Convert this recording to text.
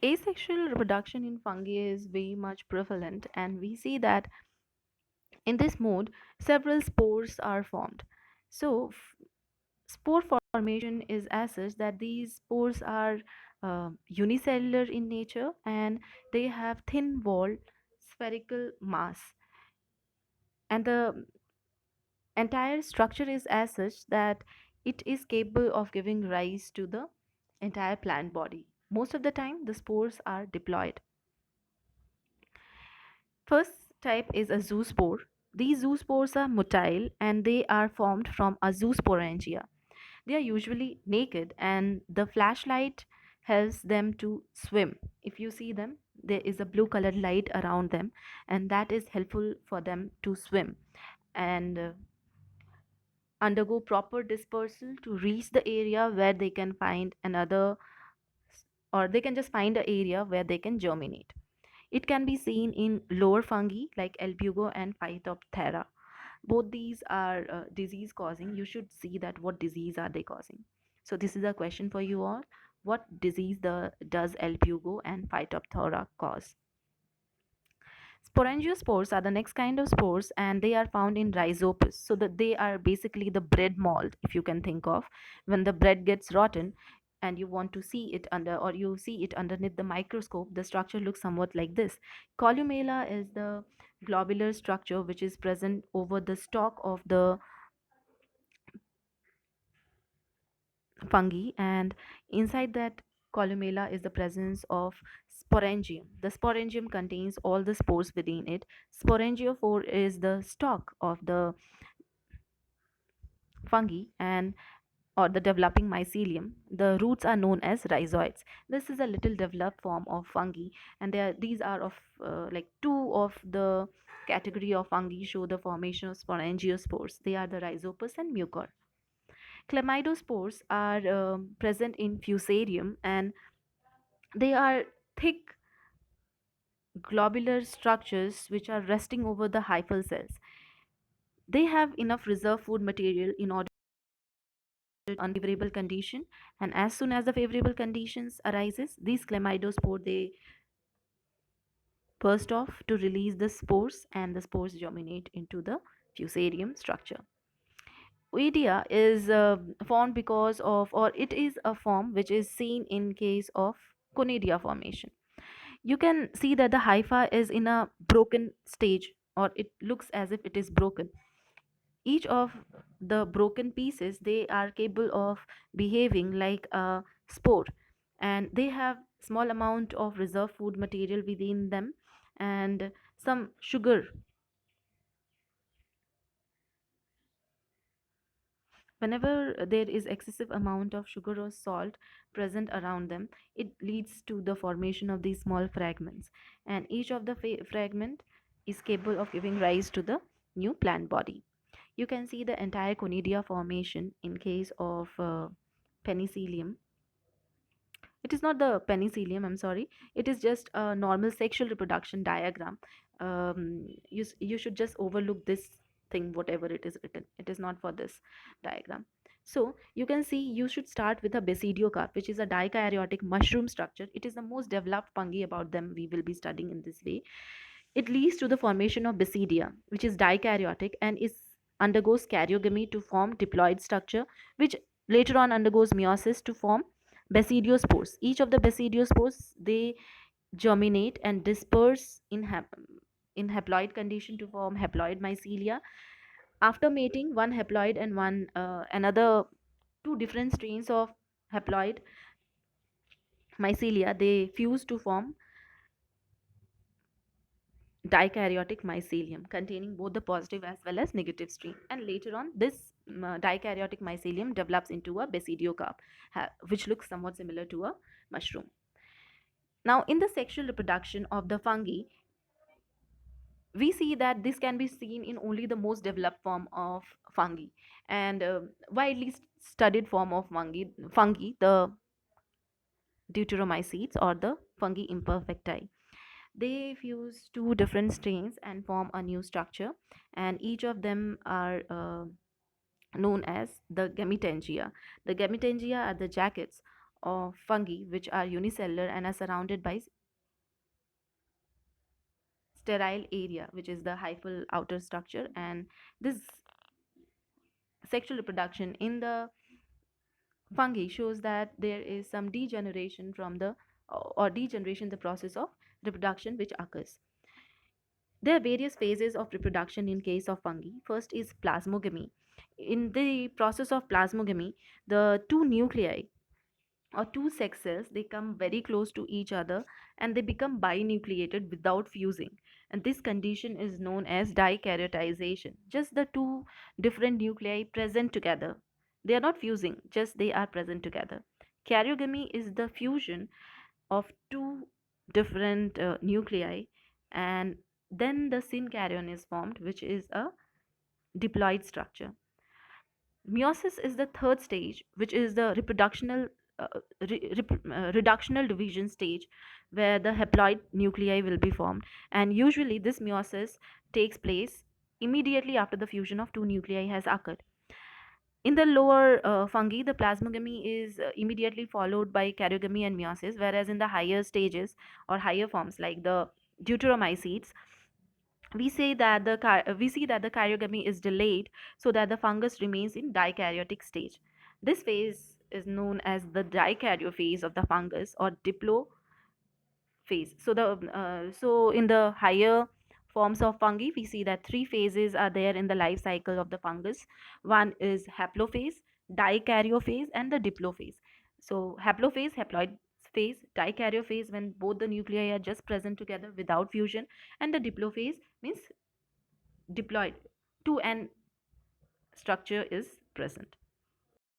Asexual reproduction in fungi is very much prevalent, and we see that in this mode, several spores are formed. So, spore formation is as such that these spores are unicellular in nature and they have thin walled spherical mass, and the entire structure is as such that it is capable of giving rise to the entire plant body. Most of the time, the spores are diploid. First type is a zoospore. These zoospores are motile and they are formed from a zoosporangia. They are usually naked and the flashlight helps them to swim. If you see them, there is a blue colored light around them, and that is helpful for them to swim and undergo proper dispersal to reach the area where they can find another, or they can just find an area where they can germinate. It can be seen in lower fungi like Albugo and Phytophthora. Both these are disease causing. You should see that what disease are they causing. So this is a question for you all. What disease does Albugo and Phytophthora cause? Sporangiospores are the next kind of spores, and they are found in rhizopus. So that they are basically the bread mold, if you can think of. When the bread gets rotten and you want to see it under, or you see it underneath the microscope, the structure looks somewhat like this. Columella is the globular structure which is present over the stalk of the fungi, and inside that columella is the presence of sporangium. The sporangium contains all the spores within it. Sporangiophore is the stalk of the fungi, and or the developing mycelium. The roots are known as rhizoids. This is a little developed form of fungi, and these are of like two of the category of fungi show the formation of sporangiospores. They are the rhizopus and mucor. Chlamydospores are present in fusarium, and they are thick globular structures which are resting over the hyphal cells. They have enough reserve food material in order to unfavorable condition, and as soon as the favorable conditions arises, these chlamydospore they burst off to release the spores, and the spores germinate into the fusarium structure. Oidea is formed because of, or it is a form which is seen in case of conidia formation. You can see that the hypha is in a broken stage, or it looks as if it is broken. Each of the broken pieces they are capable of behaving like a spore, and they have small amount of reserve food material within them, and some sugar. Whenever there is excessive amount of sugar or salt present around them, it leads to the formation of these small fragments, and each of the fragment is capable of giving rise to the new plant body. You can see the entire conidia formation in case of penicillium. It is not the penicillium, I'm sorry. It is just a normal sexual reproduction diagram. You should just overlook this thing, whatever it is written. It is not for this diagram. So you can see you should start with a basidiocarp, which is a dikaryotic mushroom structure. It is the most developed fungi about them we will be studying in this way. It leads to the formation of basidia, which is dikaryotic and is undergoes karyogamy to form diploid structure, which later on undergoes meiosis to form basidiospores. Each of the basidiospores they germinate and disperse in haploid condition to form haploid mycelia. After mating, one haploid and one another two different strains of haploid mycelia they fuse to form dikaryotic mycelium containing both the positive as well as negative strain, and later on this dikaryotic mycelium develops into a basidiocarp, which looks somewhat similar to a mushroom. Now in the sexual reproduction of the fungi, we see that this can be seen in only the most developed form of fungi, and widely studied form of fungi, the deuteromycetes or the fungi imperfecti. They fuse two different strains and form a new structure, and each of them are known as the gametangia. The gametangia are the jackets of fungi which are unicellular and are surrounded by sterile area, which is the hyphal outer structure. And this sexual reproduction in the fungi shows that there is some degeneration from the or degeneration the process of reproduction which occurs. There are various phases of reproduction in case of fungi. First is plasmogamy. In the process of plasmogamy, the two nuclei or two sex cells, they come very close to each other and they become binucleated without fusing, and this condition is known as dikaryoticization. Just the two different nuclei present together, they are not fusing, just they are present together. Karyogamy is the fusion of two different nuclei, and then the synkaryon is formed, which is a diploid structure. Meiosis is the third stage, which is the reductional division stage, where the haploid nuclei will be formed. And usually, this meiosis takes place immediately after the fusion of two nuclei has occurred. In the lower fungi, the plasmogamy is immediately followed by karyogamy and meiosis, whereas in the higher stages or higher forms like the deuteromycetes, we see that the karyogamy is delayed so that the fungus remains in dikaryotic stage. This phase is known as the dikaryophase of the fungus or diplo phase. So in the higher forms of fungi, we see that three phases are there in the life cycle of the fungus. One is haplophase, dikaryophase, and the diplophase. So haplophase, haploid phase, dikaryophase when both the nuclei are just present together without fusion, and the diplophase means diploid, 2n structure is present.